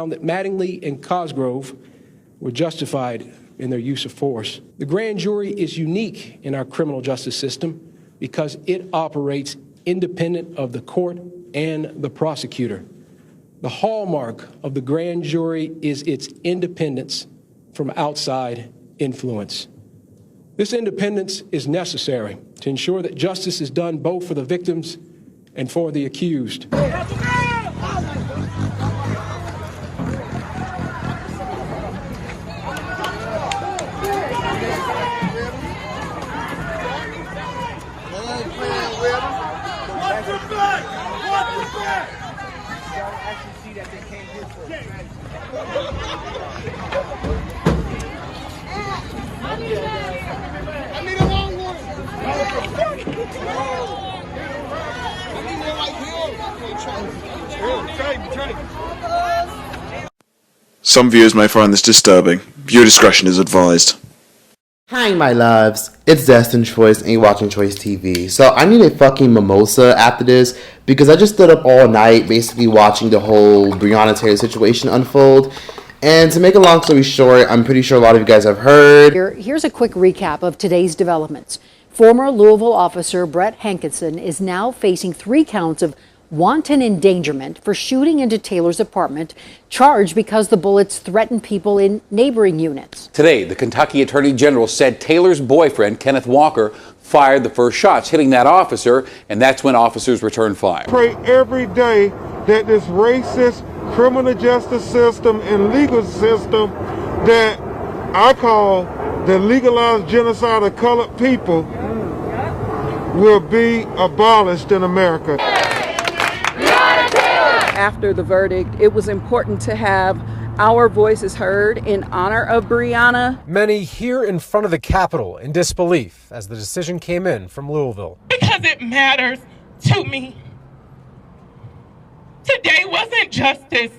found that Mattingly and Cosgrove were justified in their use of force. The grand jury is unique in our criminal justice system because it operates independent of the court and the prosecutor. The hallmark of the grand jury is its independence from outside influence. This independence is necessary to ensure that justice is done both for the victims and for the accused. Some viewers may find this disturbing. Viewer discretion is advised. Hi my loves, it's Destin Choice and you're watching Choice TV. So I need a fucking mimosa after this because I just stood up all night basically watching the whole Breonna Taylor situation unfold. And to make a long story short, I'm pretty sure a lot of you guys have heard. Here's a quick recap of today's developments. Former Louisville officer Brett Hankinson is now facing 3 counts of wanton endangerment for shooting into Taylor's apartment, charged because the bullets threatened people in neighboring units. Today, the Kentucky Attorney General said Taylor's boyfriend, Kenneth Walker, fired the first shots, hitting that officer, and that's when officers returned fire. Pray every day that this racist criminal justice system and legal system that I call the legalized genocide of colored people will be abolished in America. After the verdict, it was important to have our voices heard in honor of Brianna. Many here in front of the Capitol in disbelief as the decision came in from Louisville. Because it matters to me. Today wasn't justice.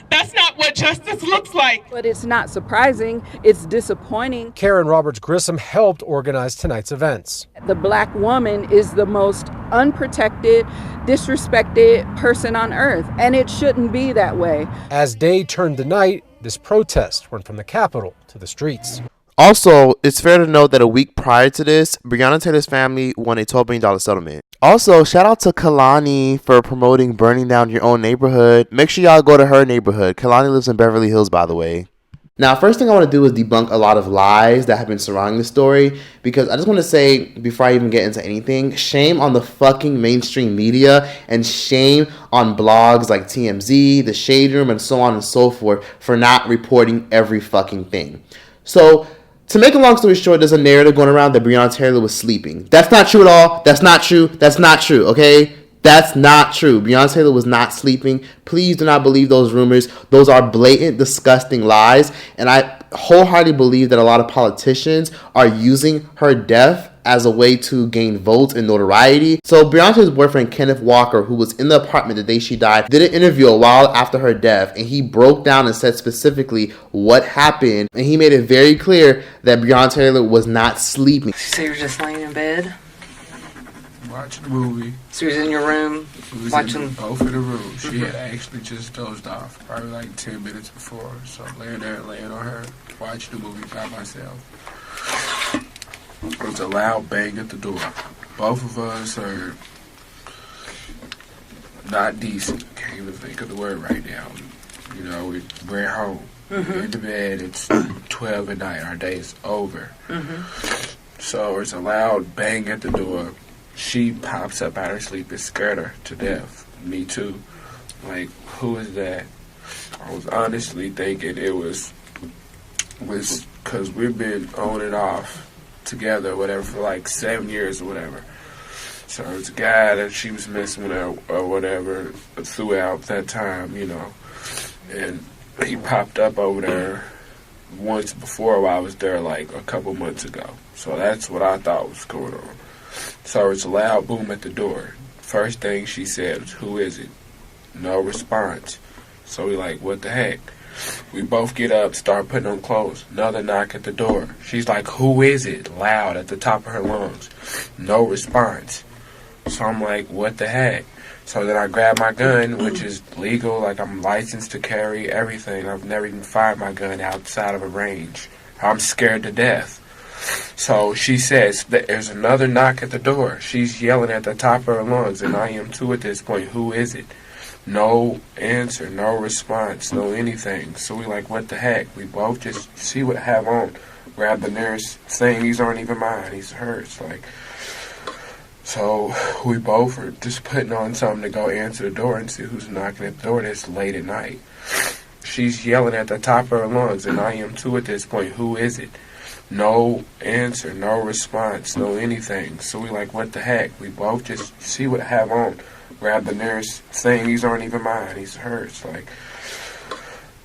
That's not what justice looks like. But it's not surprising, it's disappointing. Karen Roberts Grissom helped organize tonight's events. The black woman is the most unprotected, disrespected person on earth, and it shouldn't be that way. As day turned to night, this protest went from the Capitol to the streets. Also, it's fair to note that a week prior to this, Breonna Taylor's family won a $12 million settlement. Also, shout out to Kalani for promoting burning down your own neighborhood. Make sure y'all go to her neighborhood. Kalani lives in Beverly Hills, by the way. Now, first thing I want to do is debunk a lot of lies that have been surrounding this story, because I just want to say, before I even get into anything, shame on the fucking mainstream media and shame on blogs like TMZ, The Shade Room, and so on and so forth for not reporting every fucking thing. So, to make a long story short, there's a narrative going around that Breonna Taylor was sleeping. That's not true at all. That's not true. That's not true, okay? That's not true. Breonna Taylor was not sleeping. Please do not believe those rumors. Those are blatant, disgusting lies. And I wholeheartedly believe that a lot of politicians are using her death as a way to gain votes and notoriety. So Breonna Taylor's boyfriend, Kenneth Walker, who was in the apartment the day she died, did an interview a while after her death, and he broke down and said specifically what happened, and he made it very clear that Breonna Taylor was not sleeping. So you were just laying in bed? Watching a movie. So you was in your room? Watching both of the rooms. She had actually just dozed off, probably like 10 minutes before. So I'm laying there, laying on her, watching the movie by myself. It was a loud bang at the door. Both of us are not decent. Can't even think of the word right now. You know, we're at home. We're in the bed. It's 12 at night. Our day's over. So it's a loud bang at the door. She pops up out of her sleep and scared her to death. Me too. Like, who is that? I was honestly thinking it was because we've been on and off together, whatever, for like 7 years or whatever. So it's a guy that she was messing with or whatever throughout that time, you know. And he popped up over there once before while I was there like a couple months ago. So that's what I thought was going on. So it's a loud boom at the door. First thing she said was, "Who is it?" No response. So we like, what the heck? We both get up, start putting on clothes. Another knock at the door. She's like, "Who is it?" Loud at the top of her lungs. No response. So I'm like, what the heck? So then I grabbed my gun, which is legal, like I'm licensed to carry everything. I've never even fired my gun outside of a range. I'm scared to death. So she says that there's another knock at the door. She's yelling at the top of her lungs, and I am too at this point. Who is it? No answer, no response, no anything. So we like, what the heck? We both just see what I have on. Grab the nearest thing. These aren't even mine. These are hers. Like, so we both are just putting on something to go answer the door and see who's knocking at the door this late at night. She's yelling at the top of her lungs, and I am too at this point. Who is it? No answer, no response, no anything. So we like, what the heck? We both just see what I have on. Grab the nearest thing. These aren't even mine. These are hers. Like,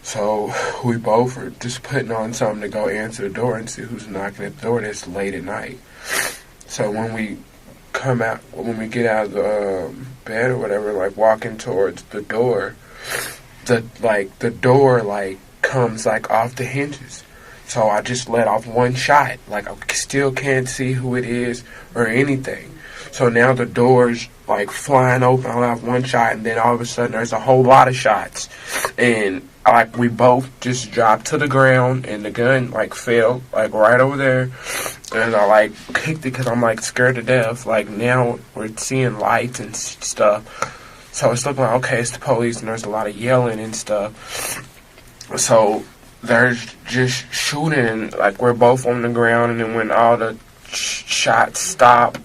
so we both are just putting on something to go answer the door and see who's knocking at the door this late at night. So when we get out of the bed or whatever, like walking towards the door, the door like comes like off the hinges. So I just let off one shot. Like, I still can't see who it is or anything. So now the door's like flying open. I let off one shot, and then all of a sudden there's a whole lot of shots. And like we both just dropped to the ground, and the gun like fell like right over there. And I like kicked it because I'm like scared to death. Like now we're seeing lights and stuff. So it's looking like, okay, it's the police, and there's a lot of yelling and stuff. So there's just shooting, like we're both on the ground, and then when all the shots stop,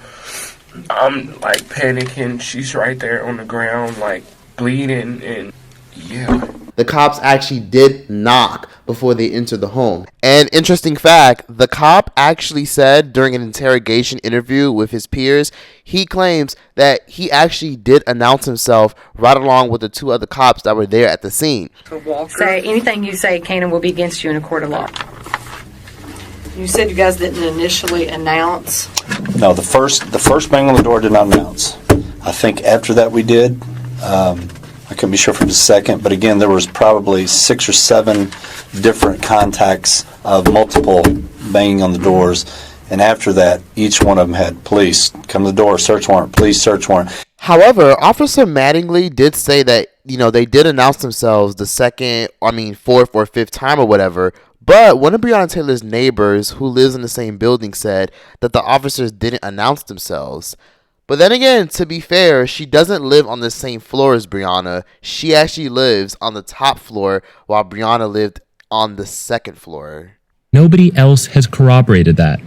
I'm like panicking. She's right there on the ground, like bleeding, and yeah. The cops actually did knock before they entered the home. And interesting fact, the cop actually said during an interrogation interview with his peers, he claims that he actually did announce himself right along with the two other cops that were there at the scene. Say anything you say, Canon, will be against you in a court of law. You said you guys didn't initially announce. No, the first bang on the door did not announce. I think after that we did. I couldn't be sure for just a second, but again, there was probably 6 or 7 different contacts of multiple banging on the doors, and after that, each one of them had police come to the door, search warrant, police search warrant. However, Officer Mattingly did say that, they did announce themselves the fourth or fifth time or whatever, but one of Breonna Taylor's neighbors who lives in the same building said that the officers didn't announce themselves. But then again, to be fair, she doesn't live on the same floor as Brianna. She actually lives on the top floor while Brianna lived on the second floor. Nobody else has corroborated that.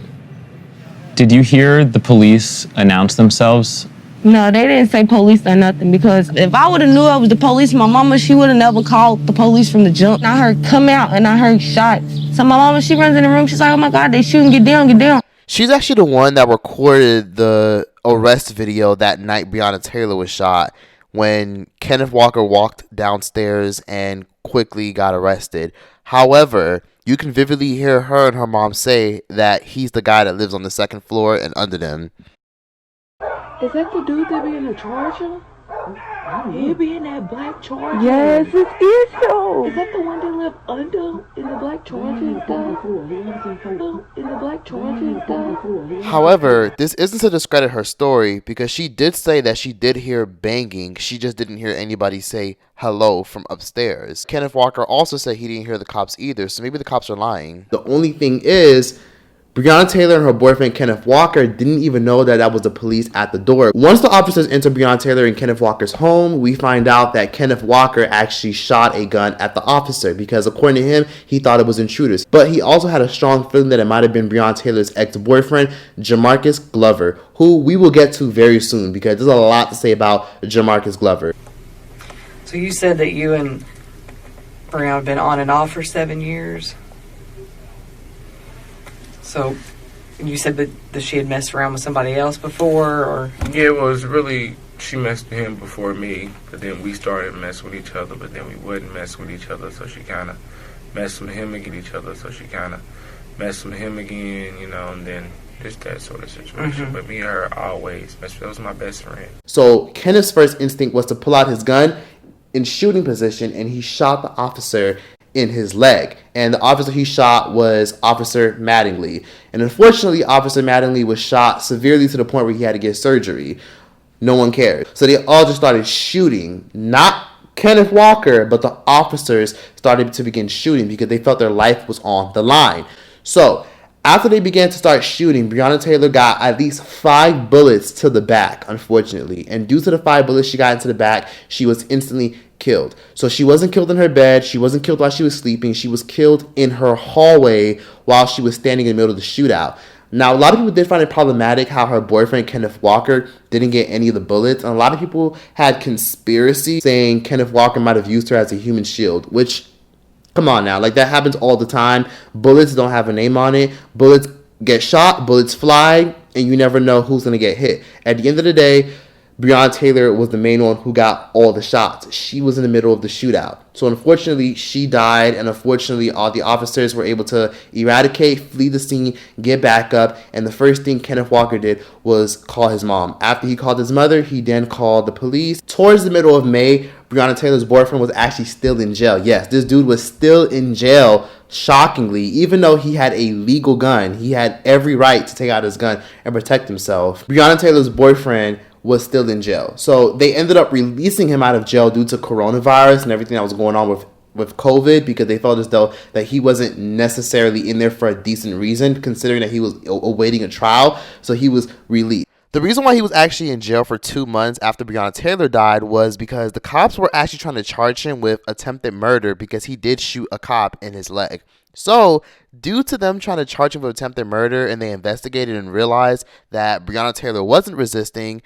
Did you hear the police announce themselves? No, they didn't say police or nothing, because if I would have knew it was the police, my mama, she would have never called the police from the jump. I heard come out and I heard shots. So my mama, she runs in the room, she's like, oh my God, they shooting, get down, get down. She's actually the one that recorded the arrest video that night Breonna Taylor was shot, when Kenneth Walker walked downstairs and quickly got arrested. However, you can vividly hear her and her mom say that he's the guy that lives on the second floor and under them. Is that the dude that be in the Charger? He be in that black Charger. Yes, it is so. Is that the one that lived under in the black Charger and stuff? In the black Charger and stuff? However, this isn't to discredit her story, because she did say that she did hear banging. She just didn't hear anybody say hello from upstairs. Kenneth Walker also said he didn't hear the cops either, so maybe the cops are lying. The only thing is, Breonna Taylor and her boyfriend Kenneth Walker didn't even know that was the police at the door. Once the officers enter Breonna Taylor and Kenneth Walker's home, we find out that Kenneth Walker actually shot a gun at the officer, because according to him, he thought it was intruders. But he also had a strong feeling that it might have been Breonna Taylor's ex-boyfriend, Jamarcus Glover, who we will get to very soon, because there's a lot to say about Jamarcus Glover. So you said that you and Brianna have been on and off for 7 years? So, you said that she had messed around with somebody else before, or? Yeah, it was really, she messed with him before me, but then we started messing with each other, but then we wouldn't mess with each other, so she kind of messed with him against each other, so she kind of messed with him again, and then just that sort of situation. Mm-hmm. But me and her always messed with, that was my best friend. So, Kenneth's first instinct was to pull out his gun in shooting position, and he shot the officer in his leg, and the officer he shot was Officer Mattingly, and unfortunately Officer Mattingly was shot severely to the point where he had to get surgery. No one cared. So they all just started shooting. Not Kenneth Walker, but the officers started to begin shooting because they felt their life was on the line. So after they began to start shooting, Breonna Taylor got at least 5 bullets to the back, unfortunately. And due to the 5 bullets she got into the back, she was instantly killed. So she wasn't killed in her bed. She wasn't killed while she was sleeping. She was killed in her hallway while she was standing in the middle of the shootout. Now, a lot of people did find it problematic how her boyfriend, Kenneth Walker, didn't get any of the bullets. And a lot of people had conspiracy saying Kenneth Walker might have used her as a human shield, which, come on now, like that happens all the time. Bullets don't have a name on it. Bullets get shot, bullets fly, and you never know who's going to get hit. At the end of the day, Breonna Taylor was the main one who got all the shots. She was in the middle of the shootout. So unfortunately, she died, and unfortunately, all the officers were able to flee the scene, get back up, and the first thing Kenneth Walker did was call his mom. After he called his mother, he then called the police. Towards the middle of May, Breonna Taylor's boyfriend was actually still in jail. Yes, this dude was still in jail, shockingly, even though he had a legal gun. He had every right to take out his gun and protect himself. Breonna Taylor's boyfriend was still in jail. So they ended up releasing him out of jail due to coronavirus and everything that was going on with COVID, because they felt as though that he wasn't necessarily in there for a decent reason, considering that he was awaiting a trial. So he was released. The reason why he was actually in jail for 2 months after Breonna Taylor died was because the cops were actually trying to charge him with attempted murder because he did shoot a cop in his leg. So, due to them trying to charge him with attempted murder, and they investigated and realized that Breonna Taylor wasn't resisting,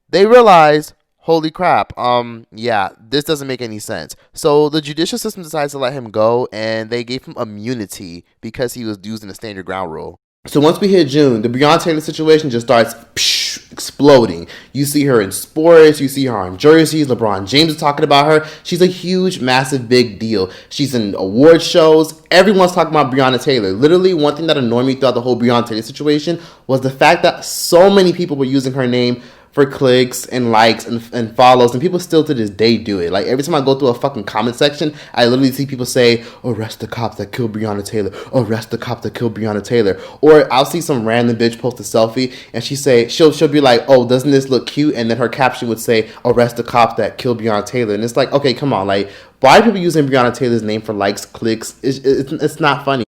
they realized, holy crap, yeah, this doesn't make any sense. So the judicial system decided to let him go, and they gave him immunity because he was using the stand your ground rule. So once we hit June, the Breonna Taylor situation just starts exploding. You see her in sports, you see her on jerseys, LeBron James is talking about her. She's a huge, massive, big deal. She's in award shows. Everyone's talking about Breonna Taylor. Literally, one thing that annoyed me throughout the whole Breonna Taylor situation was the fact that so many people were using her name for clicks and likes and follows, and people still to this day do it. Like, every time I go through a fucking comment section, I literally see people say, arrest the cops that killed Breonna Taylor, arrest the cop that killed Breonna Taylor. Or I'll see some random bitch post a selfie, and she'll be like, oh, doesn't this look cute? And then her caption would say, arrest the cops that killed Breonna Taylor. And it's like, okay, come on, like, why are people using Breonna Taylor's name for likes, clicks? It's not funny.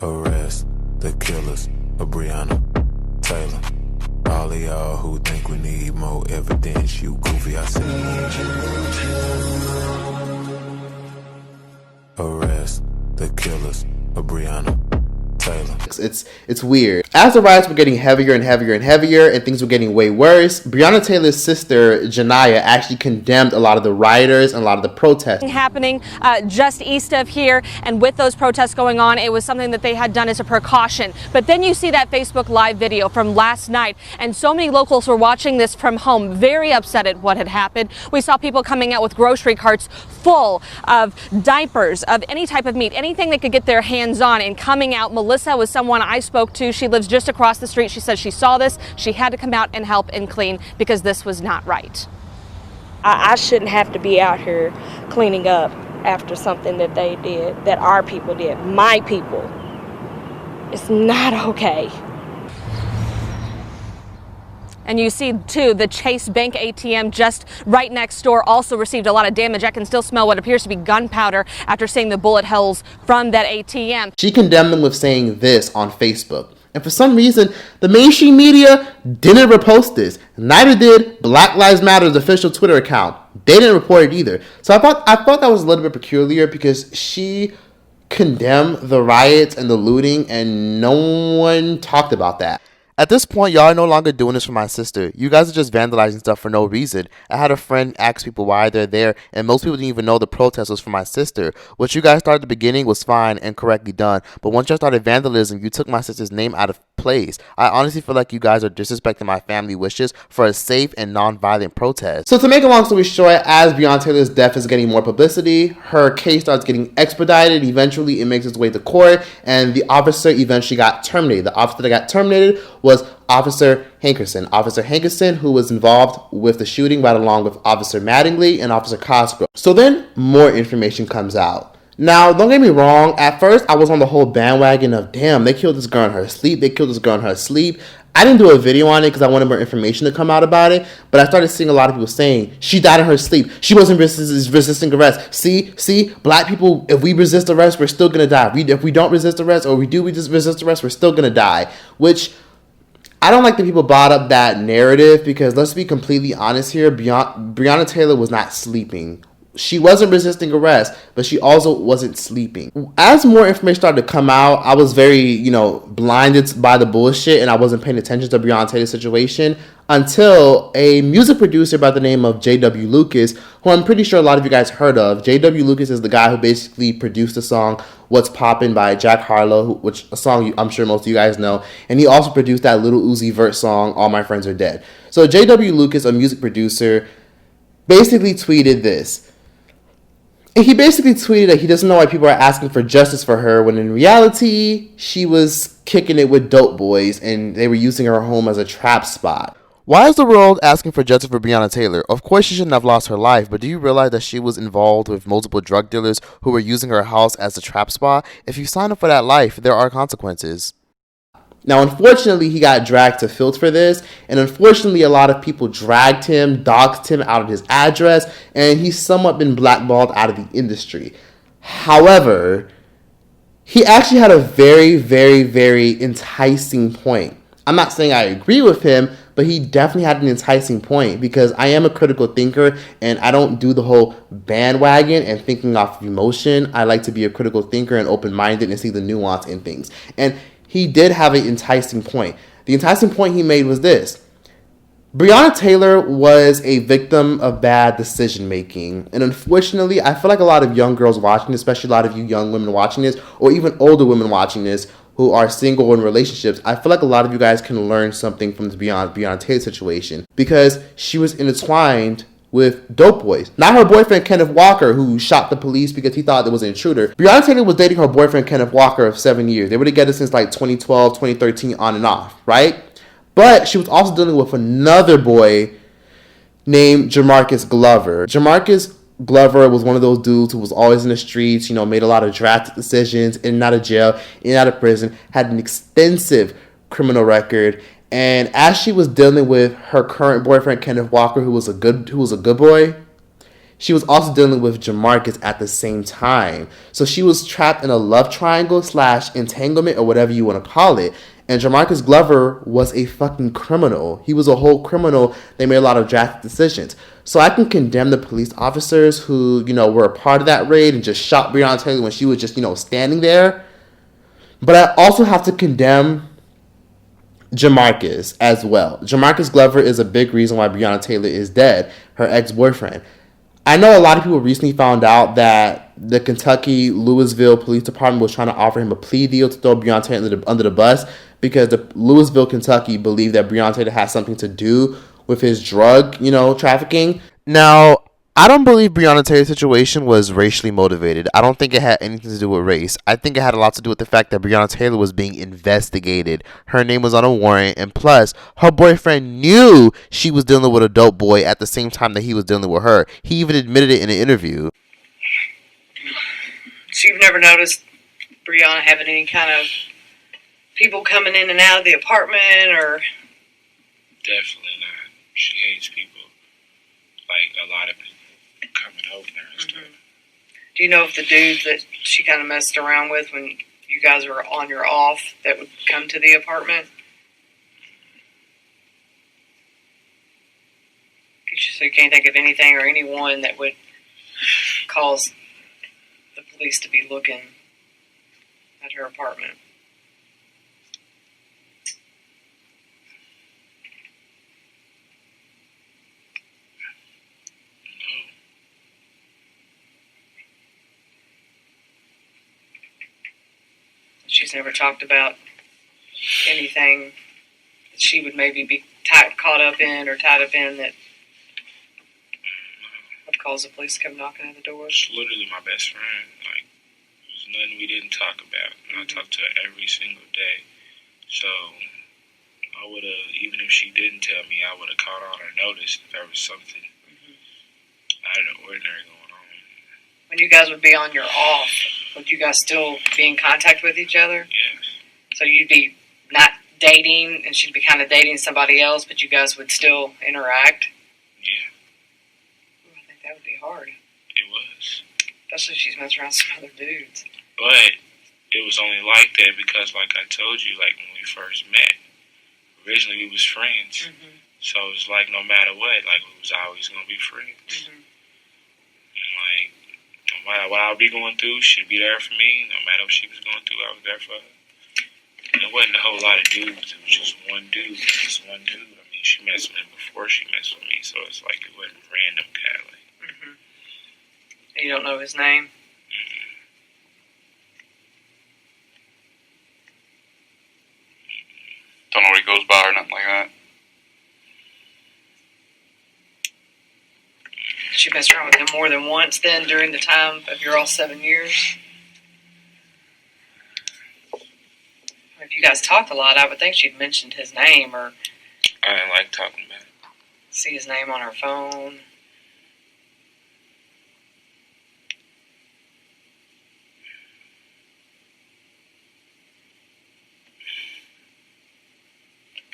Arrest the killers of Breonna Taylor. All of y'all who think we need more evidence, you goofy, I see. Arrest the killers of Breonna Taylor. It's weird. As the riots were getting heavier and heavier and heavier, and things were getting way worse, Breonna Taylor's sister, Janiyah, actually condemned a lot of the rioters and a lot of the protests. Happening just east of here, and with those protests going on, it was something that they had done as a precaution. But then you see that Facebook Live video from last night, and so many locals were watching this from home, very upset at what had happened. We saw people coming out with grocery carts full of diapers, of any type of meat, anything they could get their hands on, and coming out. Melissa was someone I spoke to. She lives just across the street. She said she saw this. She had to come out and help and clean because this was not right. I shouldn't have to be out here cleaning up after something that they did, that our people did, my people. It's not okay. And you see, too, the Chase Bank ATM just right next door also received a lot of damage. I can still smell what appears to be gunpowder after seeing the bullet holes from that ATM. She condemned them with saying this on Facebook. And for some reason, the mainstream media didn't repost this. Neither did Black Lives Matter's official Twitter account. They didn't report it either. So I thought that was a little bit peculiar, because she condemned the riots and the looting, and no one talked about that. At this point, y'all are no longer doing this for my sister. You guys are just vandalizing stuff for no reason. I had a friend ask people why they're there, and most people didn't even know the protest was for my sister. What you guys started at the beginning was fine and correctly done, but once y'all started vandalism, you took my sister's name out of place. I honestly feel like you guys are disrespecting my family wishes for a safe and non-violent protest. So to make a long story short, as Breonna Taylor's death is getting more publicity, her case starts getting expedited. Eventually, it makes its way to court, and the officer eventually got terminated. The officer that got terminated was Officer Hankerson. Officer Hankerson, who was involved with the shooting, right along with Officer Mattingly and Officer Cosgrove. So then more information comes out. Now, don't get me wrong. At first, I was on the whole bandwagon of, damn, they killed this girl in her sleep. They killed this girl in her sleep. I didn't do a video on it because I wanted more information to come out about it. But I started seeing a lot of people saying, she died in her sleep. She wasn't resisting arrest. See, black people, if we resist arrest, we're still going to die. If we don't resist arrest, or we just resist arrest, we're still going to die. Which, I don't like that people brought up that narrative because let's be completely honest here. Breonna Taylor was not sleeping. She wasn't resisting arrest, but she also wasn't sleeping. As more information started to come out, I was very, blinded by the bullshit, and I wasn't paying attention to Breonna Taylor's situation until a music producer by the name of J.W. Lucas, who I'm pretty sure a lot of you guys heard of. J.W. Lucas is the guy who basically produced the song What's Poppin' by Jack Harlow, which a song I'm sure most of you guys know, and he also produced that Lil Uzi Vert song, All My Friends Are Dead. So J.W. Lucas, a music producer, basically tweeted this. And he basically tweeted that he doesn't know why people are asking for justice for her, when in reality, she was kicking it with dope boys and they were using her home as a trap spot. Why is the world asking for justice for Breonna Taylor? Of course she shouldn't have lost her life, but do you realize that she was involved with multiple drug dealers who were using her house as a trap spot? If you sign up for that life, there are consequences. Now, unfortunately, he got dragged to filth for this, and unfortunately, a lot of people dragged him, doxed him out of his address, and he's somewhat been blackballed out of the industry. However, he actually had a very, very, very enticing point. I'm not saying I agree with him, but he definitely had an enticing point because I am a critical thinker and I don't do the whole bandwagon and thinking off of emotion. I like to be a critical thinker and open-minded and see the nuance in things. And he did have an enticing point. The enticing point he made was this. Breonna Taylor was a victim of bad decision making. And unfortunately, I feel like a lot of young girls watching this, especially a lot of you young women watching this, or even older women watching this who are single or in relationships, I feel like a lot of you guys can learn something from the Breonna Taylor situation because she was intertwined with dope boys. Not her boyfriend, Kenneth Walker, who shot the police because he thought there was an intruder. Breonna Taylor was dating her boyfriend, Kenneth Walker, of 7 years. They were together since like 2012, 2013, on and off, right? But she was also dealing with another boy named Jamarcus Glover. Jamarcus Glover was one of those dudes who was always in the streets, made a lot of drastic decisions, in and out of jail, in and out of prison, had an extensive criminal record. And as she was dealing with her current boyfriend, Kenneth Walker, who was a good boy, she was also dealing with Jamarcus at the same time. So she was trapped in a love triangle / entanglement, or whatever you want to call it. And Jamarcus Glover was a fucking criminal. He was a whole criminal. They made a lot of drastic decisions. So I can condemn the police officers who, were a part of that raid and just shot Breonna Taylor when she was just, standing there. But I also have to condemn Jamarcus as well. Jamarcus Glover is a big reason why Breonna Taylor is dead, her ex-boyfriend. I know a lot of people recently found out that the Kentucky Louisville Police Department was trying to offer him a plea deal to throw Breonna Taylor under the bus because the Louisville, Kentucky believed that Breonna Taylor had something to do with his drug, trafficking. Now, I don't believe Breonna Taylor's situation was racially motivated. I don't think it had anything to do with race. I think it had a lot to do with the fact that Breonna Taylor was being investigated. Her name was on a warrant, and plus, her boyfriend knew she was dealing with a dope boy at the same time that he was dealing with her. He even admitted it in an interview. So you've never noticed Breonna having any kind of people coming in and out of the apartment, or? Definitely not. She hates people. Like a lot of people coming over there and stuff. Do you know if the dudes that she kind of messed around with when you guys were on your off that would come to the apartment? So you can't think of anything or anyone that would cause the police to be looking at her apartment? She's never talked about anything that she would maybe be caught up in or tied up in that would cause the police to come knocking at the door. She's literally my best friend. Like, there's nothing we didn't talk about. And I talk to her every single day. So, I would have, even if she didn't tell me, I would have caught on or noticed if there was something out of the ordinary going on. When you guys would be on your off, would you guys still be in contact with each other? Yes. So you'd be not dating, and she'd be kind of dating somebody else, but you guys would still interact? Yeah. Ooh, I think that would be hard. It was. Especially if she's messing around with some other dudes. But it was only like that because, like I told you, like when we first met, originally we was friends. Mm-hmm. So it was like no matter what, like we was always going to be friends. Mm-hmm. And like, no matter what I would be going through, she'd be there for me. No matter what she was going through, I was there for her. And it wasn't a whole lot of dudes. It was just one dude. Just one dude. I mean, she messed with him before she messed with me, so it's like it wasn't random kind of like. Mm-hmm. You don't know his name? Don't know what he goes by or nothing like that. She messed around with him more than once then during the time of your all 7 years? If you guys talked a lot, I would think she'd mentioned his name or I didn't like talking about it. see his name on her phone.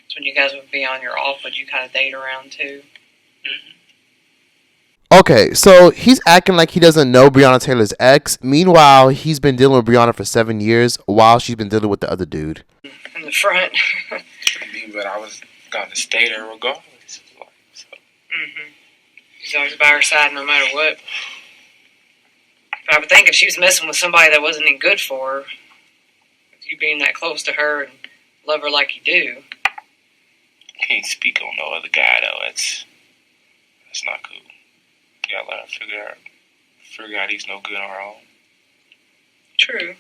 So when you guys would be on your off, would you kind of date around too? Okay, so he's acting like he doesn't know Breonna Taylor's ex. Meanwhile, he's been dealing with Breonna for 7 years while she's been dealing with the other dude. In the front. But I was going to stay there regardless. Mm-hmm. She's always by her side no matter what. But I would think if she was messing with somebody that wasn't any good for her, with you being that close to her and love her like you do. Can't speak on no other guy though. That's not cool. You gotta let her figure out he's no good on her own. True.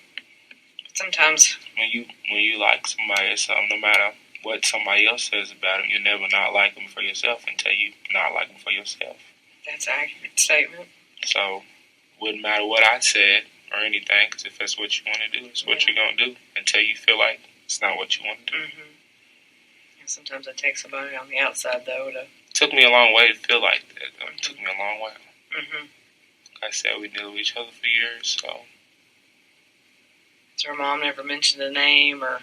But sometimes when you like somebody or something, no matter what somebody else says about him, you never not like him for yourself until you not like him for yourself. that's an accurate statement. So wouldn't matter what I said or anything, because if that's what you want to do, it's what you're gonna do until you feel like it's not what you want to do. Mm-hmm. Sometimes it takes somebody on the outside, though, to... It took me a long way to feel like that. Though. It took me a long way. Mm-hmm. Like I said, we knew each other for years, so... So her mom never mentioned a name, or...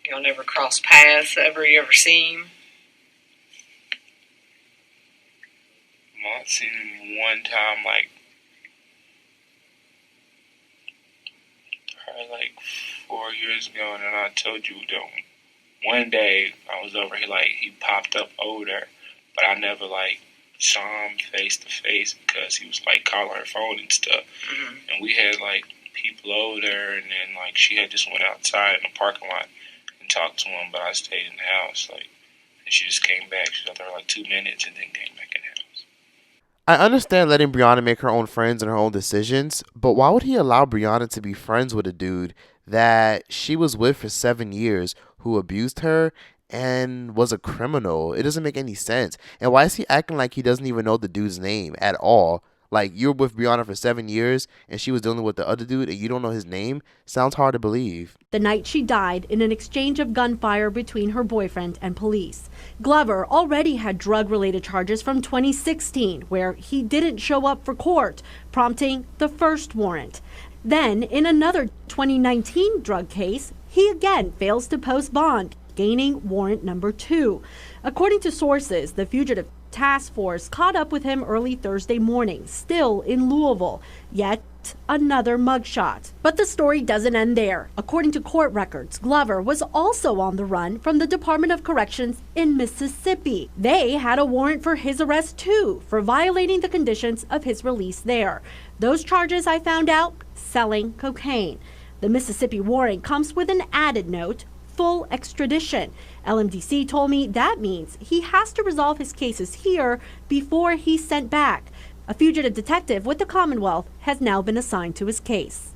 Y'all never crossed paths, you ever seen him? I've seen him one time, like... Probably like 4 years ago, and then I told you, though... One day I was over here, like he popped up over there, but I never like saw him face to face because he was like calling her phone and stuff. Mm-hmm. And we had like people over there, and then like she had just went outside in the parking lot and talked to him, but I stayed in the house. Like, and she just came back. She was out there like 2 minutes and then came back in the house. I understand letting Breonna make her own friends and her own decisions, but why would he allow Breonna to be friends with a dude that she was with for 7 years who abused her and was a criminal? It doesn't make any sense. And why is he acting like he doesn't even know the dude's name at all? Like, you're with Breonna for 7 years and she was dealing with the other dude and you don't know his name? Sounds hard to believe. The night she died in an exchange of gunfire between her boyfriend and police. Glover already had drug-related charges from 2016 where he didn't show up for court, prompting the first warrant. Then, in another 2019 drug case, he again fails to post bond, gaining warrant number 2. According to sources, the fugitive task force caught up with him early Thursday morning, still in Louisville. Yet another mugshot. But the story doesn't end there. According to court records, Glover was also on the run from the Department of Corrections in Mississippi. They had a warrant for his arrest too, for violating the conditions of his release there. Those charges, I found out, selling cocaine. The Mississippi warrant comes with an added note: full extradition. LMDC told me that means he has to resolve his cases here before he's sent back. A fugitive detective with the Commonwealth has now been assigned to his case.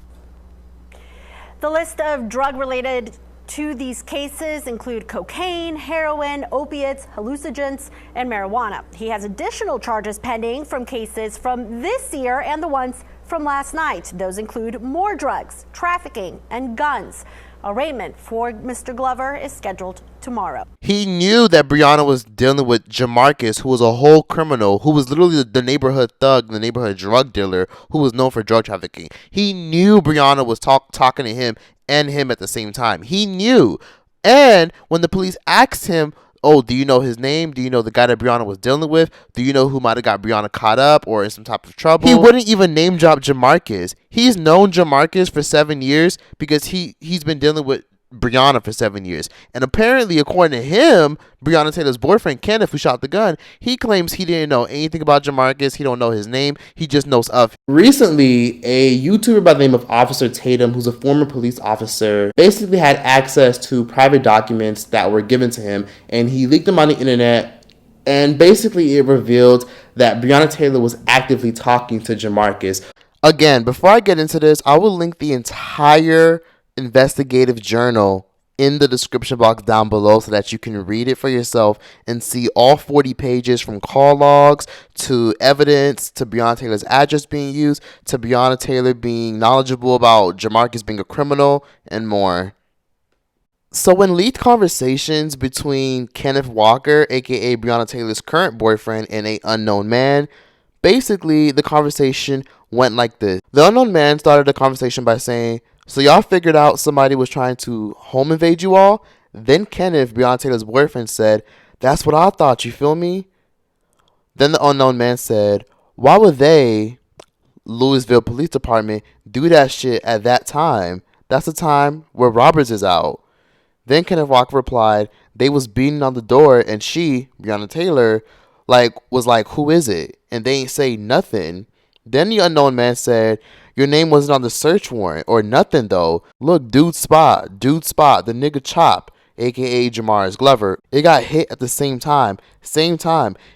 The list of drug-related to these cases include cocaine, heroin, opiates, hallucinogens, and marijuana. He has additional charges pending from cases from this year and the ones from last night. Those include more drugs, trafficking, and guns. Arraignment for Mr. Glover is scheduled tomorrow. He knew that Brianna was dealing with Jamarcus, who was a whole criminal, who was literally the neighborhood thug, the neighborhood drug dealer, who was known for drug trafficking. He knew Brianna was talking to him and him at the same time. He knew. And when the police asked him, oh, do you know his name? Do you know the guy that Brianna was dealing with? Do you know who might have got Brianna caught up or in some type of trouble? He wouldn't even name drop Jamarcus. He's known Jamarcus for 7 years because he's been dealing with Brianna for 7 years. And apparently, according to him, Breonna Taylor's boyfriend, Kenneth, who shot the gun, he claims he didn't know anything about Jamarcus. He don't know his name. He just knows of him. Recently, a YouTuber by the name of Officer Tatum, who's a former police officer, basically had access to private documents that were given to him, and he leaked them on the internet. And basically, it revealed that Breonna Taylor was actively talking to Jamarcus. Again, before I get into this, I will link the entire investigative journal in the description box down below so that you can read it for yourself and see all 40 pages, from call logs to evidence to Breonna Taylor's address being used to Breonna Taylor being knowledgeable about Jamarcus being a criminal and more. So when leaked conversations between Kenneth Walker, aka Breonna Taylor's current boyfriend, and an unknown man, basically the conversation went like this. The unknown man started the conversation by saying, so y'all figured out somebody was trying to home invade you all? Then Kenneth, Breonna Taylor's boyfriend, said, that's what I thought, you feel me? Then the unknown man said, why would they, Louisville Police Department, do that shit at that time? That's the time where Roberts is out. Then Kenneth Walker replied, they was beating on the door and she, Breonna Taylor, was like, who is it? And they ain't say nothing. Then the unknown man said, your name wasn't on the search warrant or nothing though. Look, dude spot, the nigga Chop, aka Jamarcus Glover. It got hit at the same time.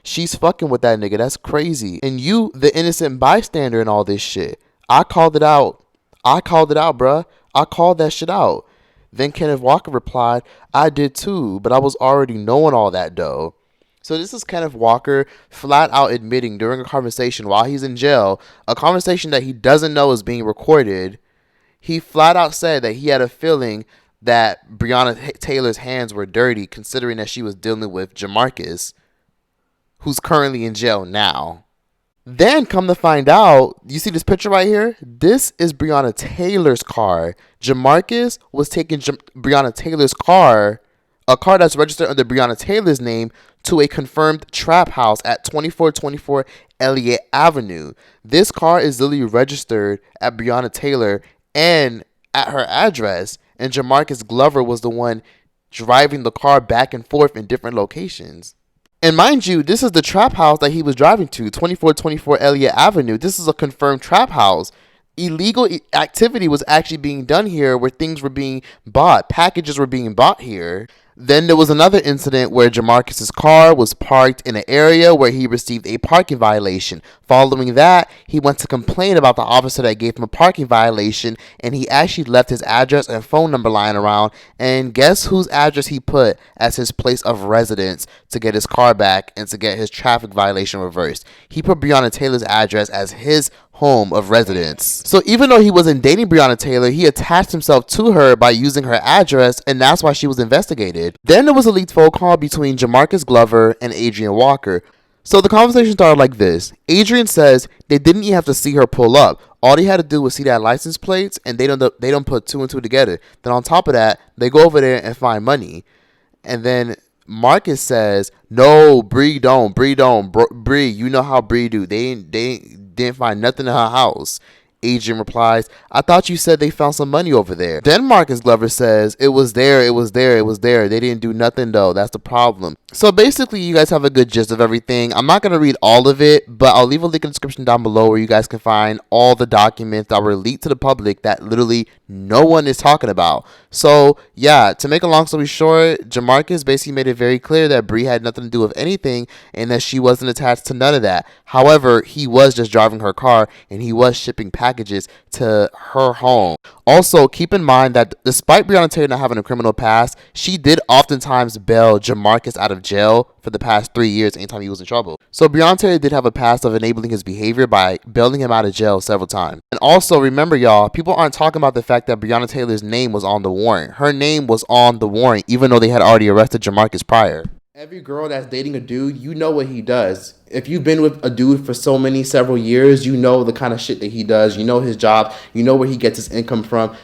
She's fucking with that nigga. That's crazy. And you, the innocent bystander in all this shit. I called it out, bruh. I called that shit out. Then Kenneth Walker replied, I did too, but I was already knowing all that though. So this is Kenneth Walker flat out admitting during a conversation while he's in jail, a conversation that he doesn't know is being recorded. He flat out said that he had a feeling that Breonna Taylor's hands were dirty, considering that she was dealing with Jamarcus, who's currently in jail now. Then come to find out, you see this picture right here? This is Breonna Taylor's car. Jamarcus was taking Breonna Taylor's car, a car that's registered under Breonna Taylor's name, to a confirmed trap house at 2424 Elliott Avenue. This car is literally registered at Breonna Taylor and at her address, and Jamarcus Glover was the one driving the car back and forth in different locations. And mind you, this is the trap house that he was driving to, 2424 Elliott Avenue. This is a confirmed trap house. Illegal activity was actually being done here where things were being bought. Packages were being bought here. Then there was another incident where Jamarcus's car was parked in an area where he received a parking violation. Following that, he went to complain about the officer that gave him a parking violation, and he actually left his address and phone number lying around. And guess whose address he put as his place of residence to get his car back and to get his traffic violation reversed? He put Breonna Taylor's address as his home of residence. So even though he wasn't dating Breonna Taylor, he attached himself to her by using her address, and that's why she was investigated. Then there was a leaked phone call between Jamarcus Glover and Adrian Walker. So the conversation started like this. Adrian says they didn't even have to see her pull up. All they had to do was see that license plates, and they don't put two and two together. Then on top of that, they go over there and find money. And then Marcus says, no, Bree don't. Bree, you know how Bree do. They didn't find nothing in her house. Adrian replies, I thought you said they found some money over there. Then Marcus Glover says, it was there. They didn't do nothing though. That's the problem. So basically, you guys have a good gist of everything. I'm not going to read all of it, but I'll leave a link in the description down below where you guys can find all the documents that were leaked to the public that literally no one is talking about. So yeah, to make a long story short, Jamarcus basically made it very clear that Bree had nothing to do with anything and that she wasn't attached to none of that. However, he was just driving her car and he was shipping packages packages to her home. Also, keep in mind that despite Breonna Taylor not having a criminal past, she did oftentimes bail Jamarcus out of jail for the past 3 years anytime he was in trouble. So Breonna Taylor did have a past of enabling his behavior by bailing him out of jail several times. And also, remember y'all, people aren't talking about the fact that Breonna Taylor's name was on the warrant. Her name was on the warrant even though they had already arrested Jamarcus prior. Every girl that's dating a dude, you know what he does. If you've been with a dude for several years, you know the kind of shit that he does. You know his job. You know where he gets his income from.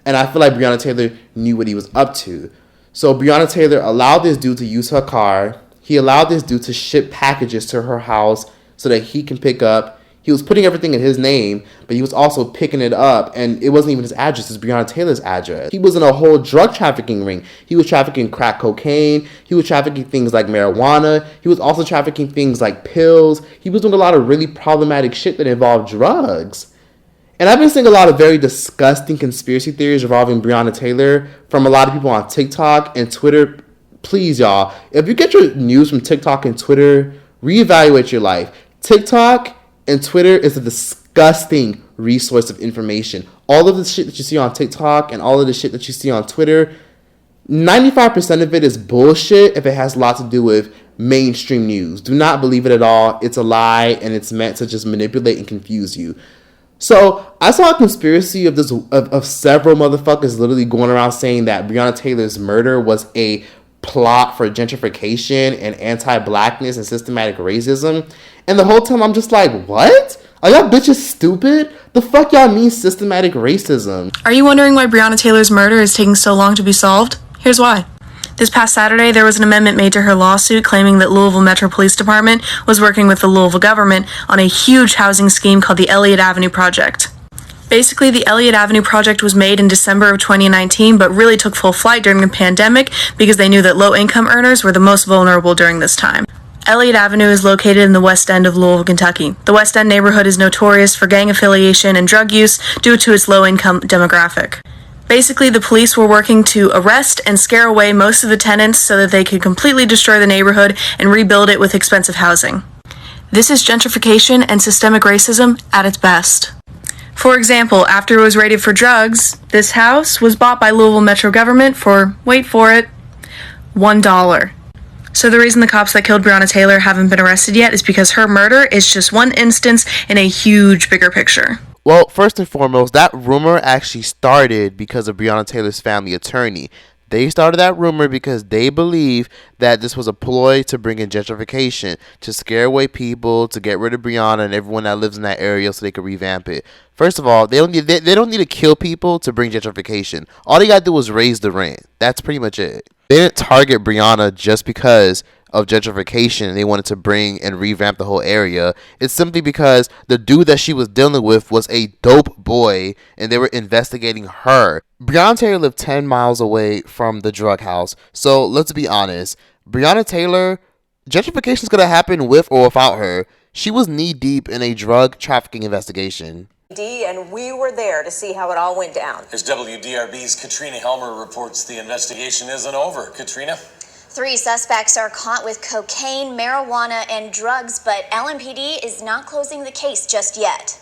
And I feel like Breonna Taylor knew what he was up to. So Breonna Taylor allowed this dude to use her car. He allowed this dude to ship packages to her house so that he can pick up. He was putting everything in his name, but he was also picking it up, and it wasn't even his address, it's Breonna Taylor's address. He was in a whole drug trafficking ring. He was trafficking crack cocaine. He was trafficking things like marijuana. He was also trafficking things like pills. He was doing a lot of really problematic shit that involved drugs. And I've been seeing a lot of very disgusting conspiracy theories revolving Breonna Taylor from a lot of people on TikTok and Twitter. Please, y'all, if you get your news from TikTok and Twitter, reevaluate your life. TikTok and Twitter is a disgusting resource of information. All of the shit that you see on TikTok and all of the shit that you see on Twitter, 95% of it is bullshit if it has a lot to do with mainstream news. Do not believe it at all. It's a lie, and it's meant to just manipulate and confuse you. So I saw a conspiracy of several motherfuckers literally going around saying that Breonna Taylor's murder was a plot for gentrification and anti-blackness and systematic racism. And the whole time I'm just like, what? Are y'all bitches stupid? The fuck y'all mean systematic racism? Are you wondering why Breonna Taylor's murder is taking so long to be solved? Here's why. This past Saturday, there was an amendment made to her lawsuit claiming that Louisville Metro Police Department was working with the Louisville government on a huge housing scheme called the Elliott Avenue Project. Basically, the Elliott Avenue project was made in December of 2019, but really took full flight during the pandemic because they knew that low-income earners were the most vulnerable during this time. Elliott Avenue is located in the West End of Louisville, Kentucky. The West End neighborhood is notorious for gang affiliation and drug use due to its low-income demographic. Basically, the police were working to arrest and scare away most of the tenants so that they could completely destroy the neighborhood and rebuild it with expensive housing. This is gentrification and systemic racism at its best. For example, after it was raided for drugs, this house was bought by Louisville Metro government for, wait for it, $1. So the reason the cops that killed Breonna Taylor haven't been arrested yet is because her murder is just one instance in a huge bigger picture. Well, first and foremost, that rumor actually started because of Breonna Taylor's family attorney. They started that rumor because they believe that this was a ploy to bring in gentrification, to scare away people, to get rid of Breonna and everyone that lives in that area so they could revamp it. First of all, they don't need to kill people to bring gentrification. All they got to do was raise the rent. That's pretty much it. They didn't target Breonna just because of gentrification and they wanted to bring and revamp the whole area. It's simply because the dude that she was dealing with was a dope boy and they were investigating her. Breonna Taylor lived 10 miles away from the drug house. So let's be honest. Breonna Taylor, gentrification is going to happen with or without her. She was knee deep in a drug trafficking investigation. And we were there to see how it all went down. As WDRB's Katrina Helmer reports, the investigation isn't over. Katrina? 3 suspects are caught with cocaine, marijuana, and drugs, but LMPD is not closing the case just yet.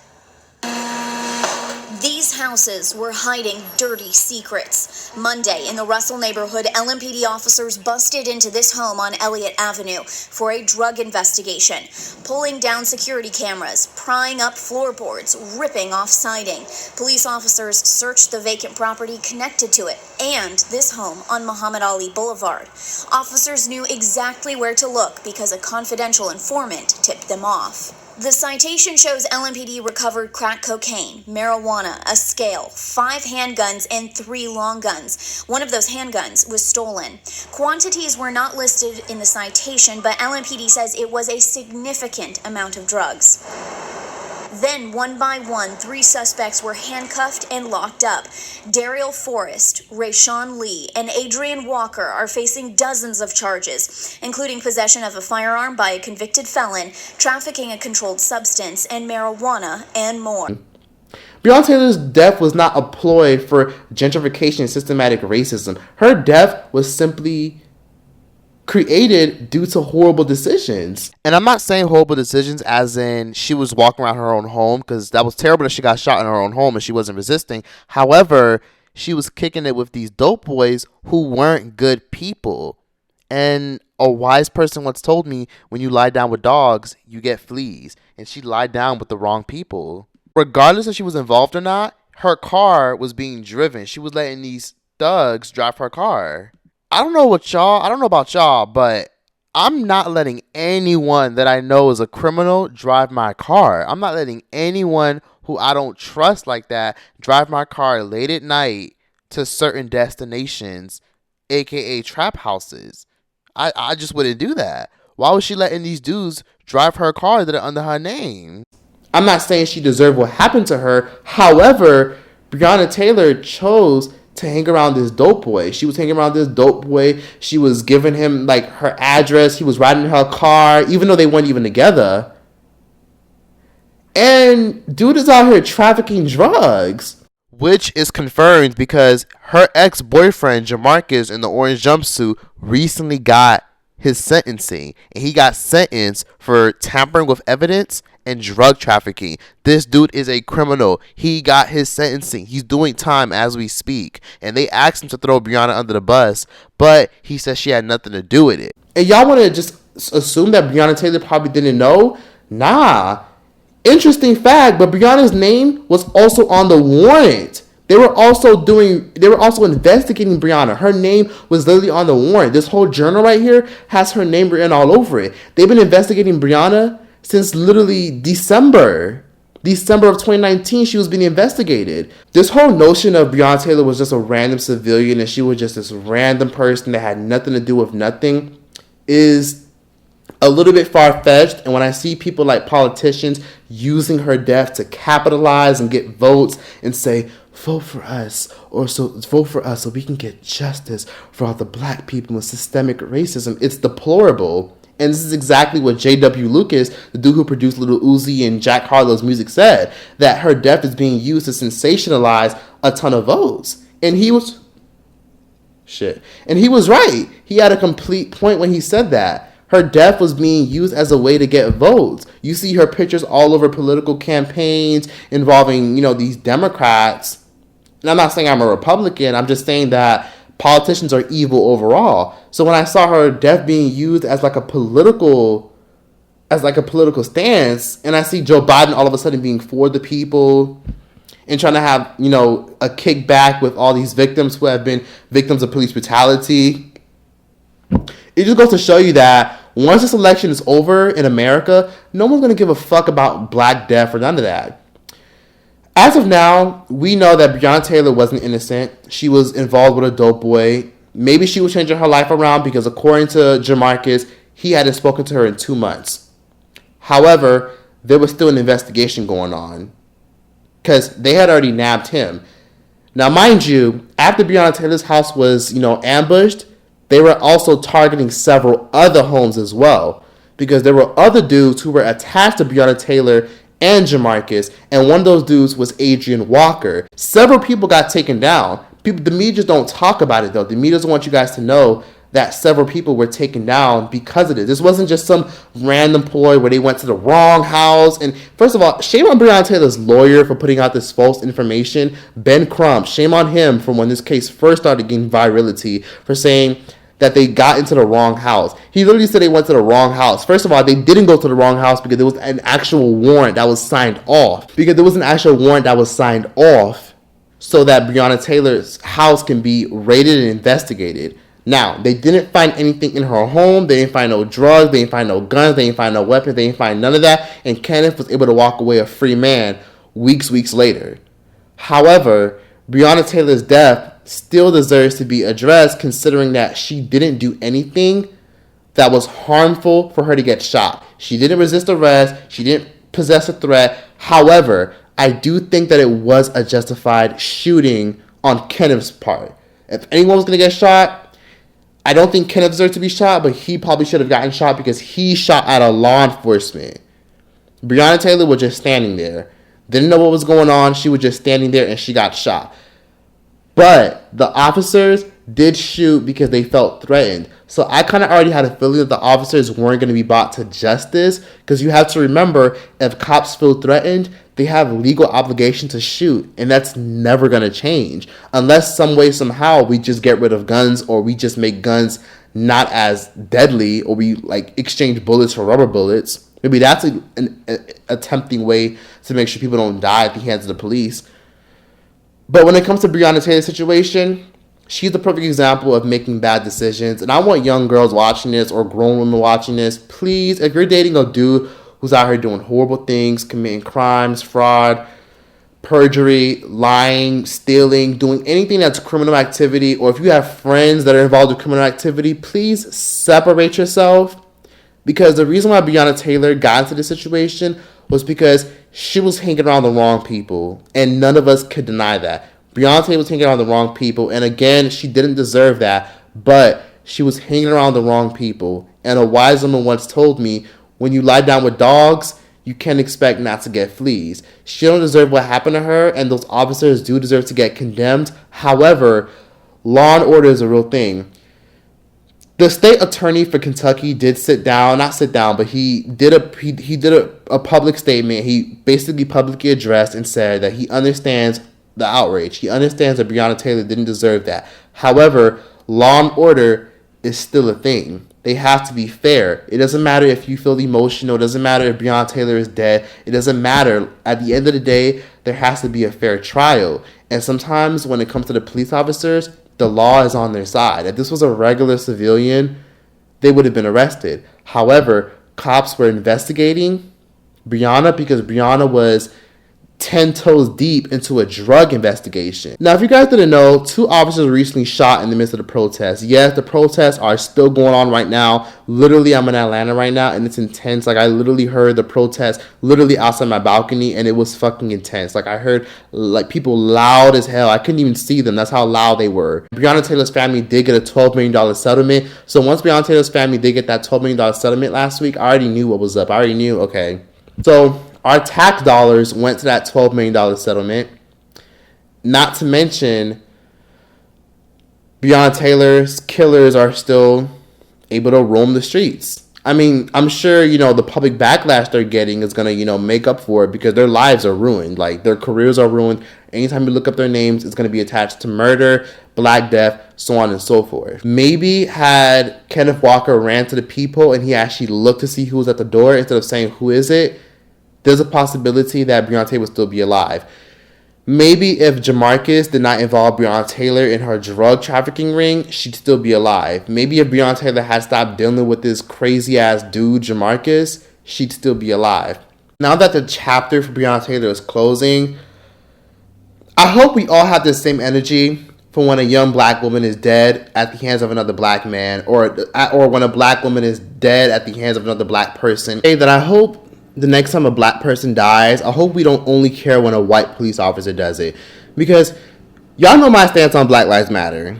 These houses were hiding dirty secrets. Monday, in the Russell neighborhood, LMPD officers busted into this home on Elliott Avenue for a drug investigation, pulling down security cameras, prying up floorboards, ripping off siding. Police officers searched the vacant property connected to it and this home on Muhammad Ali Boulevard. Officers knew exactly where to look because a confidential informant tipped them off. The citation shows LMPD recovered crack cocaine, marijuana, a scale, 5 handguns, and 3 long guns. One of those handguns was stolen. Quantities were not listed in the citation, but LMPD says it was a significant amount of drugs. Then, one by one, 3 suspects were handcuffed and locked up. Daryl Forrest, Rayshawn Lee, and Adrian Walker are facing dozens of charges, including possession of a firearm by a convicted felon, trafficking a controlled substance, and marijuana, and more. Breonna Taylor's death was not a ploy for gentrification and systematic racism. Her death was simply created due to horrible decisions. And I'm not saying horrible decisions as in she was walking around her own home, because that was terrible that she got shot in her own home and she wasn't resisting. However, she was kicking it with these dope boys who weren't good people. And a wise person once told me, when you lie down with dogs, you get fleas. And she lied down with the wrong people. Regardless if she was involved or not, her car was being driven. She was letting these thugs drive her car. I don't know about y'all, but I'm not letting anyone that I know is a criminal drive my car. I'm not letting anyone who I don't trust like that drive my car late at night to certain destinations, aka trap houses. I just wouldn't do that. Why was she letting these dudes drive her car that are under her name? I'm not saying she deserved what happened to her. However, Breonna Taylor chose to hang around this dope boy. She was hanging around this dope boy. She was giving him like her address. He was riding in her car, even though they weren't even together. And dude is out here trafficking drugs. Which is confirmed because her ex-boyfriend, Jamarcus, in the orange jumpsuit, recently got his sentencing. And he got sentenced for tampering with evidence and drug trafficking. This dude is a criminal. He got his sentencing. He's doing time as we speak. And they asked him to throw Brianna under the bus, but he said she had nothing to do with it. And y'all want to just assume that Breonna Taylor probably didn't know? Nah. Interesting fact, but Brianna's name was also on the warrant. They were also investigating Brianna. Her name was literally on the warrant. This whole journal right here has her name written all over it. They've been investigating Brianna since literally December of 2019. She was being investigated. This whole notion of Breonna Taylor was just a random civilian and she was just this random person that had nothing to do with nothing is a little bit far-fetched. And when I see people like politicians using her death to capitalize and get votes and say, vote for us so we can get justice for all the black people with systemic racism, it's deplorable. And this is exactly what J.W. Lucas, the dude who produced Lil Uzi and Jack Harlow's music, said, that her death is being used to sensationalize a ton of votes. And he was right. He had a complete point when he said that. Her death was being used as a way to get votes. You see her pictures all over political campaigns involving, these Democrats. And I'm not saying I'm a Republican. I'm just saying that politicians are evil overall. So when I saw her death being used as like a political stance, and I see Joe Biden all of a sudden being for the people and trying to have, a kickback with all these victims who have been victims of police brutality, it just goes to show you that once this election is over in America, no one's going to give a fuck about black death or none of that. As of now, we know that Breonna Taylor wasn't innocent. She was involved with a dope boy. Maybe she was changing her life around because according to Jamarcus, he hadn't spoken to her in 2 months. However, there was still an investigation going on because they had already nabbed him. Now, mind you, after Breonna Taylor's house was, ambushed, they were also targeting several other homes as well because there were other dudes who were attached to Breonna Taylor and Jamarcus, and one of those dudes was Adrian Walker. Several people got taken down. The media just don't talk about it, though. The media doesn't want you guys to know that several people were taken down because of it. This wasn't just some random ploy where they went to the wrong house. And first of all, shame on Breonna Taylor's lawyer for putting out this false information. Ben Crump, shame on him from when this case first started getting virality for saying that they got into the wrong house. He literally said they went to the wrong house. First of all, they didn't go to the wrong house because there was an actual warrant that was signed off. So that Breonna Taylor's house can be raided and investigated. Now, they didn't find anything in her home. They didn't find no drugs. They didn't find no guns. They didn't find no weapons. They didn't find none of that. And Kenneth was able to walk away a free man weeks later. However, Breonna Taylor's death still deserves to be addressed considering that she didn't do anything that was harmful for her to get shot. She didn't resist arrest. She didn't possess a threat. However, I do think that it was a justified shooting on Kenneth's part. If anyone was going to get shot, I don't think Kenneth deserved to be shot, but he probably should have gotten shot because he shot at a law enforcement. Breonna Taylor was just standing there. Didn't know what was going on. She was just standing there and she got shot. But the officers did shoot because they felt threatened. So I kind of already had a feeling that the officers weren't going to be brought to justice, because you have to remember, if cops feel threatened, they have legal obligation to shoot, and that's never going to change unless some way, somehow, we just get rid of guns, or we just make guns not as deadly, or we like exchange bullets for rubber bullets. Maybe that's a tempting way to make sure people don't die at the hands of the police. But when it comes to Breonna Taylor's situation, she's the perfect example of making bad decisions. And I want young girls watching this, or grown women watching this, please, if you're dating a dude who's out here doing horrible things, committing crimes, fraud, perjury, lying, stealing, doing anything that's criminal activity, or if you have friends that are involved in criminal activity, please separate yourself. Because the reason why Breonna Taylor got into this situation was because she was hanging around the wrong people, and none of us could deny that. Breonna Taylor was hanging around the wrong people, and again, she didn't deserve that, but she was hanging around the wrong people. And a wise woman once told me, when you lie down with dogs, you can't expect not to get fleas. She don't deserve what happened to her, and those officers do deserve to get condemned. However, law and order is a real thing. The state attorney for Kentucky did but he did a public statement. He basically publicly addressed and said that he understands the outrage. He understands that Breonna Taylor didn't deserve that. However, law and order is still a thing. They have to be fair. It doesn't matter if you feel emotional. It doesn't matter if Breonna Taylor is dead. It doesn't matter. At the end of the day, there has to be a fair trial. And sometimes when it comes to the police officers, the law is on their side. If this was a regular civilian, they would have been arrested. However, cops were investigating Breonna because Breonna was 10 toes deep into a drug investigation. Now, if you guys didn't know, 2 officers were recently shot in the midst of the protests. Yes, the protests are still going on right now. Literally, I'm in Atlanta right now, and it's intense. Like, I literally heard the protest literally outside my balcony, and it was fucking intense. Like, I heard like people loud as hell. I couldn't even see them. That's how loud they were. Breonna Taylor's family did get a $12 million settlement. So once Breonna Taylor's family did get that $12 million settlement last week, I already knew what was up. I already knew, okay. So our tax dollars went to that $12 million settlement. Not to mention, Breonna Taylor's killers are still able to roam the streets. I mean, I'm sure, the public backlash they're getting is going to, make up for it, because their lives are ruined. Like, their careers are ruined. Anytime you look up their names, it's going to be attached to murder, Black Death, so on and so forth. Maybe had Kenneth Walker ran to the people and he actually looked to see who was at the door instead of saying, who is it? There's a possibility that Breonna Taylor would still be alive. Maybe if Jamarcus did not involve Breonna Taylor in her drug trafficking ring, she'd still be alive. Maybe if Breonna Taylor had stopped dealing with this crazy-ass dude, Jamarcus, she'd still be alive. Now that the chapter for Breonna Taylor is closing, I hope we all have the same energy for when a young black woman is dead at the hands of another black man, or when a black woman is dead at the hands of another black person. That I hope the next time a black person dies, I hope we don't only care when a white police officer does it. Because y'all know my stance on Black Lives Matter.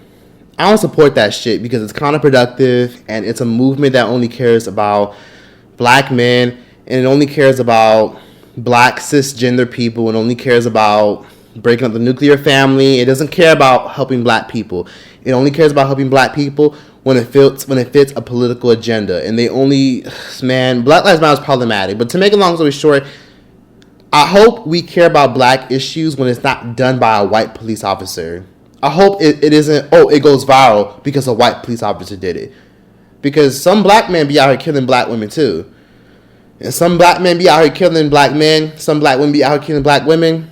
I don't support that shit because it's counterproductive, and it's a movement that only cares about black men, and it only cares about black cisgender people, and only cares about breaking up the nuclear family. It doesn't care about helping black people. It only cares about helping black people when it fits a political agenda. And they only, Black Lives Matter is problematic. But to make a long story short, I hope we care about black issues when it's not done by a white police officer. I hope it isn't, it goes viral because a white police officer did it. Because some black men be out here killing black women too. And some black men be out here killing black men. Some black women be out here killing black women.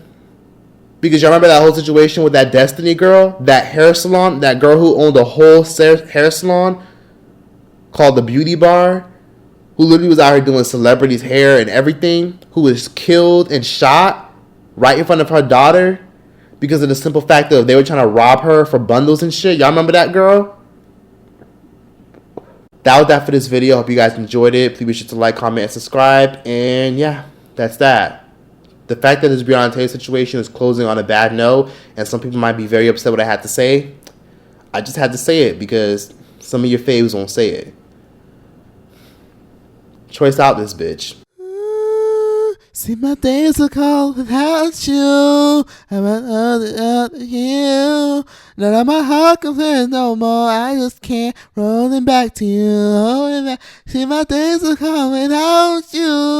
Because y'all remember that whole situation with that Destiny girl, that hair salon, that girl who owned a whole hair salon called the Beauty Bar, who literally was out here doing celebrities' hair and everything, who was killed and shot right in front of her daughter because of the simple fact that they were trying to rob her for bundles and shit. Y'all remember that girl? That was that for this video. Hope you guys enjoyed it. Please be sure to like, comment, and subscribe. And yeah, that's that. The fact that this Breonna Taylor situation is closing on a bad note, and some people might be very upset what I had to say, I just had to say it because some of your faves won't say it. Choice out this bitch. See, my days are cold without you. I'm other you. None of my heart compares no more. I just can't roll it back to you. See, my days are cold without you.